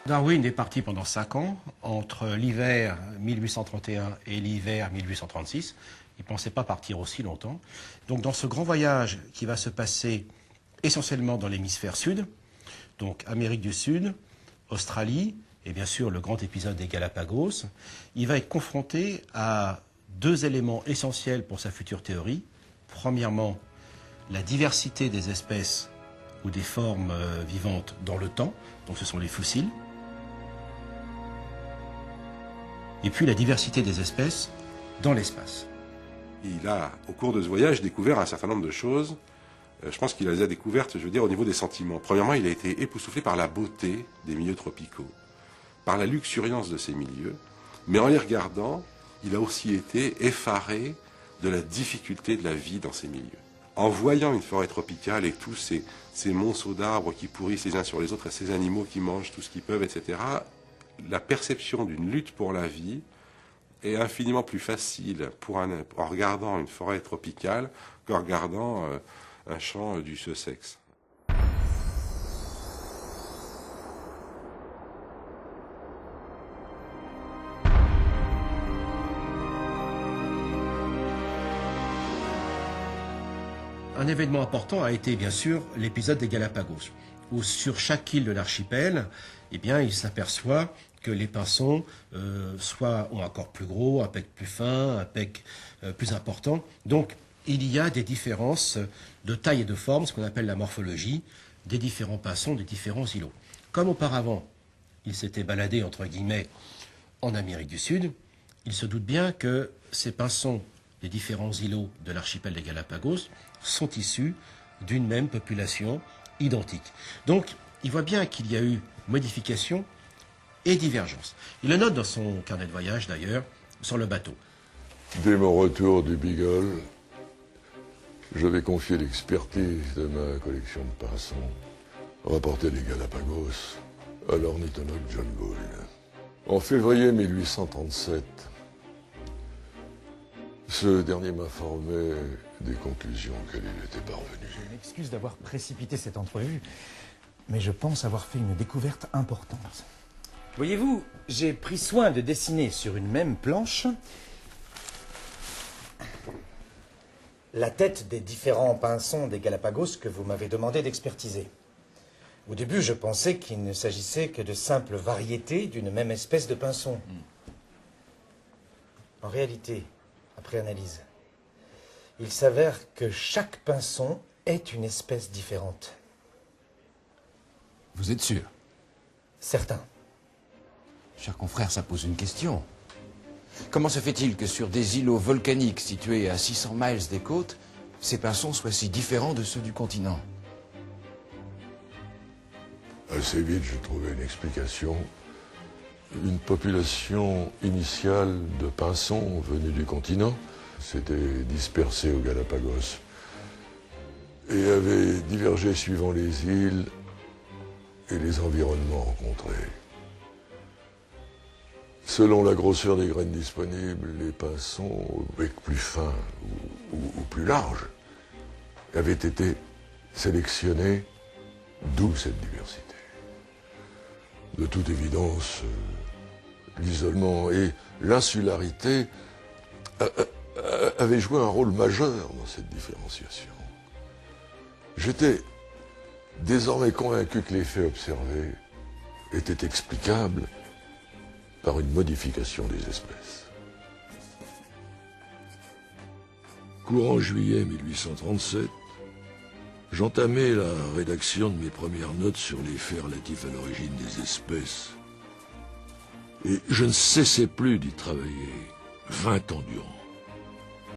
Darwin est parti pendant 5 ans, entre l'hiver 1831 et l'hiver 1836. Il ne pensait pas partir aussi longtemps. Donc dans ce grand voyage qui va se passer essentiellement dans l'hémisphère sud, donc Amérique du Sud, Australie, et bien sûr le grand épisode des Galapagos, il va être confronté à 2 éléments essentiels pour sa future théorie. Premièrement, la diversité des espèces ou des formes vivantes dans le temps, donc ce sont les fossiles. Et puis la diversité des espèces dans l'espace. Il a, au cours de ce voyage, découvert un certain nombre de choses. Je pense qu'il les a découvertes, je veux dire, au niveau des sentiments. Premièrement, il a été époustouflé par la beauté des milieux tropicaux, par la luxuriance de ces milieux. Mais en les regardant, il a aussi été effaré de la difficulté de la vie dans ces milieux. En voyant une forêt tropicale et tous ces monceaux d'arbres qui pourrissent les uns sur les autres et ces animaux qui mangent tout ce qu'ils peuvent, etc., la perception d'une lutte pour la vie est infiniment plus facile en regardant une forêt tropicale qu'en regardant un champ du Sussex. Un événement important a été bien sûr l'épisode des Galapagos, où sur chaque île de l'archipel, eh bien, il s'aperçoit que les pinsons soit ont un corps plus gros, un bec plus fin, un bec plus important. Donc il y a des différences de taille et de forme, ce qu'on appelle la morphologie, des différents pinsons, des différents îlots. Comme auparavant, il s'était baladé, entre guillemets, en Amérique du Sud, il se doute bien que ces pinsons des différents îlots de l'archipel des Galapagos sont issus d'une même population identique. Donc, il voit bien qu'il y a eu modification et divergence. Il le note dans son carnet de voyage, d'ailleurs, sur le bateau. Dès mon retour du Beagle, je vais confier l'expertise de ma collection de pinsons rapportés des Galapagos à l'ornithologue John Gould. En février 1837, ce dernier m'informait des conclusions auxquelles il était parvenu. Je m'excuse d'avoir précipité cette entrevue, mais je pense avoir fait une découverte importante. Voyez-vous, j'ai pris soin de dessiner sur une même planche la tête des différents pinsons des Galapagos que vous m'avez demandé d'expertiser. Au début, je pensais qu'il ne s'agissait que de simples variétés d'une même espèce de pinson. En réalité, après analyse, il s'avère que chaque pinson est une espèce différente. Vous êtes sûr? Certain. Cher confrère, ça pose une question. Comment se fait-il que sur des îlots volcaniques situés à 600 miles des côtes, ces pinsons soient si différents de ceux du continent? Assez vite, j'ai trouvé une explication. Une population initiale de pinsons venus du continent s'était dispersée aux Galapagos et avait divergé suivant les îles et les environnements rencontrés. Selon la grosseur des graines disponibles, les pinsons au bec plus fin ou plus large avaient été sélectionnés, d'où cette diversité. De toute évidence, l'isolement et l'insularité avaient joué un rôle majeur dans cette différenciation. J'étais désormais convaincu que les faits observés étaient explicables par une modification des espèces. Courant juillet 1837, j'entamais la rédaction de mes premières notes sur les faits relatifs à l'origine des espèces. Et je ne cessais plus d'y travailler 20 ans durant.